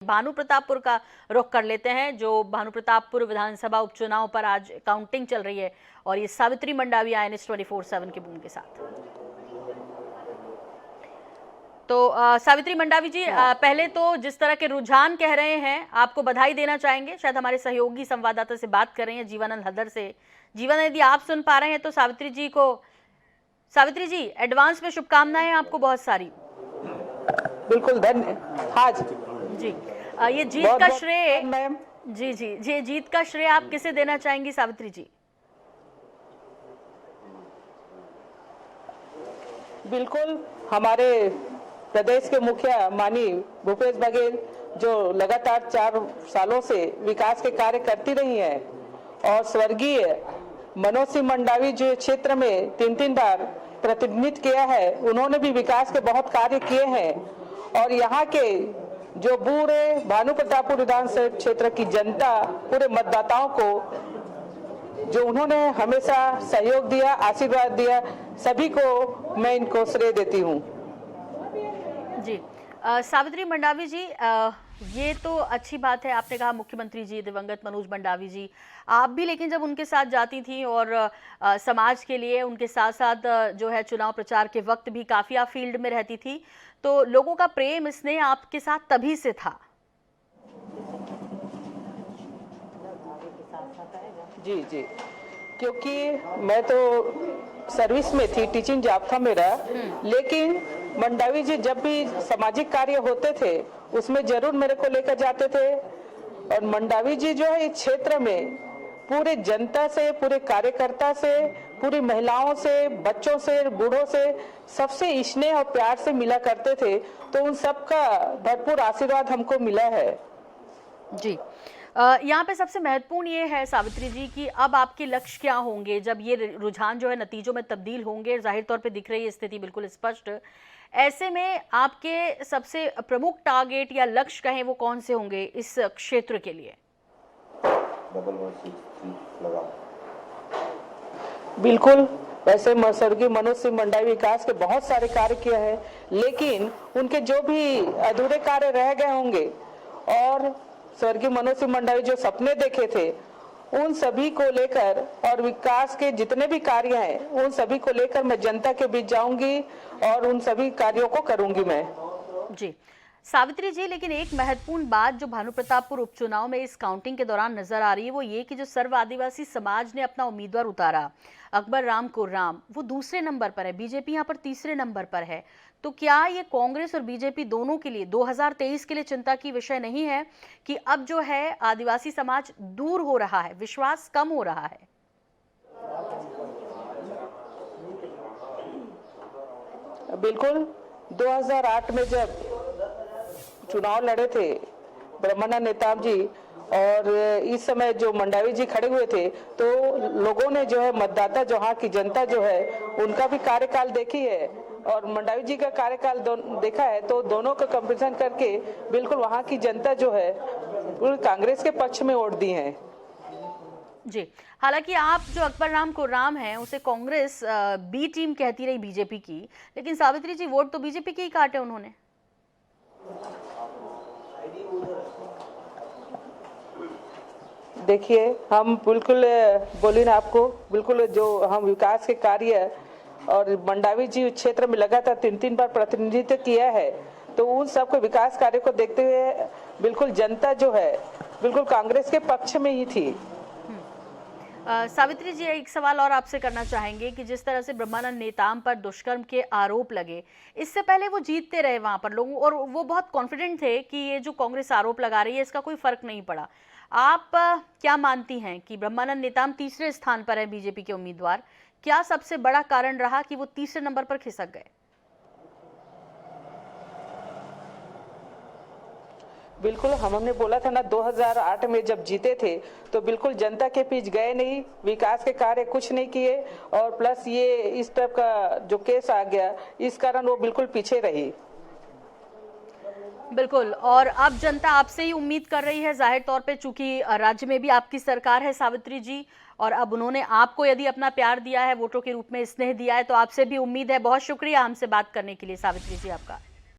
भानु प्रतापपुर का रुख कर लेते हैं। जो भानु प्रतापपुर विधानसभा उपचुनाव पर आज काउंटिंग चल रही है और ये सावित्री मंडावी INS 24/7 के बूम के साथ। तो सावित्री मंडावी जी, पहले तो जिस तरह के रुझान कह रहे हैं, आपको बधाई देना चाहेंगे। शायद हमारे सहयोगी संवाददाता से बात कर रहे हैं, जीवानंद हदर से। जीवानंद, यदि आप सुन पा रहे हैं तो सावित्री जी एडवांस में शुभकामनाएं आपको बहुत सारी। बिल्कुल धन्यवाद। हाँ जी, ये जीत का श्रेय जी जीत का श्रेय आप किसे देना चाहेंगी सावित्री जी? बिल्कुल हमारे प्रदेश के मुखिया माननीय भूपेश बघेल, जो लगातार 4 सालों से विकास के कार्य करती रही हैं, और स्वर्गीय मनोज सिंह मंडावी जो क्षेत्र में 3 बार प्रतिनिधित्व किया है, उन्होंने भी विकास के बहुत कार्य किए हैं। और यहाँ के जो पूरे भानु प्रतापपुर विधानसभा क्षेत्र की जनता, पूरे मतदाताओं को जो उन्होंने हमेशा सहयोग दिया, आशीर्वाद दिया, सभी को मैं इनको श्रेय देती हूँ। जी, सावित्री मंडावी जी, ये तो अच्छी बात है, आपने कहा मुख्यमंत्री जी दिवंगत मनोज मंडावी जी, आप भी लेकिन जब उनके साथ जाती थी और समाज के लिए उनके साथ साथ जो है चुनाव प्रचार के वक्त भी काफ़ी आप फील्ड में रहती थी, तो लोगों का प्रेम स्नेह आपके साथ तभी से था। जी जी, क्योंकि मैं तो सर्विस में थी, टीचिंग जॉब था मेरा, लेकिन मंडावी जी जब भी सामाजिक कार्य होते थे उसमें जरूर मेरे को लेकर जाते थे। और मंडावी जी जो है इस क्षेत्र में पूरे जनता से, पूरे कार्यकर्ता से, पूरी महिलाओं से, बच्चों से, बूढ़ों से, सबसे स्नेह और प्यार से मिला करते थे। तो उन सबका भरपूर आशीर्वाद हमको मिला है। जी, यहाँ पे सबसे महत्वपूर्ण ये है सावित्री जी कि अब आपके लक्ष्य क्या होंगे जब ये रुझान जो है नतीजों में तब्दील होंगे। जाहिर तौर पे दिख रही है स्थिति बिल्कुल स्पष्ट। ऐसे में आपके सबसे प्रमुख टारगेट या लक्ष्य कहें वो कौन से होंगे इस क्षेत्र के लिए? बिल्कुल, वैसे स्वर्गीय मनोज सिंह मंडावी विकास के बहुत सारे कार्य किए हैं, लेकिन उनके जो भी अधूरे कार्य रह गए होंगे और स्वर्गीय मनोज सिंह मंडावी जो सपने देखे थे, उन सभी को लेकर और विकास के जितने भी कार्य हैं उन सभी को लेकर मैं जनता के बीच जाऊंगी और उन सभी कार्यों को करूंगी मैं। जी सावित्री जी, लेकिन एक महत्वपूर्ण बात जो भानु प्रतापपुर उपचुनाव में इस काउंटिंग के दौरान नजर आ रही है वो ये कि जो सर्व आदिवासी समाज ने अपना उम्मीदवार उतारा अकबर राम कुर्राम, वो दूसरे नंबर पर है, बीजेपी यहाँ पर तीसरे नंबर पर है। तो क्या ये कांग्रेस और बीजेपी दोनों के लिए 2023 के लिए चिंता की विषय नहीं है कि अब जो है आदिवासी समाज दूर हो रहा है, विश्वास कम हो रहा है? बिल्कुल, 2008 में जब चुनाव लड़े थे ब्रह्मानंद नेताम जी और इस समय जो मंडावी जी खड़े हुए थे, तो लोगों ने जो है मतदाता, जो यहाँ की जनता जो है उनका भी कार्यकाल देखी है और मंडावी जी का कार्यकाल देखा है, तो दोनों का कंपैरिजन करके बिल्कुल वहाँ की जनता जो है पूरी कांग्रेस के पक्ष में वोट दी है। जी, हालांकि आप जो अकबर राम कुर्राम हैं उसे कांग्रेस बी टीम कहती रही बीजेपी की, लेकिन सावित्री जी वोट तो बीजेपी के ही काटे उन्होंने। देखिए, हम बिल्कुल बोली ना आपको, बिल्कुल जो हम विकास के कार्य और मंडावी जी क्षेत्र में लगातार 3 बार प्रतिनिधित्व किया है, तो उन सब के विकास कार्य को देखते हुए बिल्कुल जनता जो है बिल्कुल कांग्रेस के पक्ष में ही थी। सावित्री जी, एक सवाल और आपसे करना चाहेंगे कि जिस तरह से ब्रह्मानंद नेताम पर दुष्कर्म के आरोप लगे, इससे पहले वो जीतते रहे वहां पर लोगों, और वो बहुत कॉन्फिडेंट थे कि ये जो कांग्रेस आरोप लगा रही है इसका कोई फर्क नहीं पड़ा। आप क्या मानती हैं कि ब्रह्मानंद नेताम तीसरे स्थान पर है बीजेपी के उम्मीदवार, क्या सबसे बड़ा कारण रहा कि वो तीसरे नंबर पर खिसक गए? बिल्कुल, हमने बोला था ना 2008 में जब जीते थे तो बिल्कुल जनता के बीच गए नहीं, विकास के कार्य कुछ नहीं किए, और प्लस ये इस टाइप का जो केस आ गया इस कारण वो बिल्कुल पीछे रही। बिल्कुल, और अब जनता आपसे ही उम्मीद कर रही है, जाहिर तौर पे चूंकि राज्य में भी आपकी सरकार है सावित्री जी, और अब उन्होंने आपको यदि अपना प्यार दिया है, वोटों के रूप में स्नेह दिया है, तो आपसे भी उम्मीद है। बहुत शुक्रिया हमसे बात करने के लिए सावित्री जी आपका।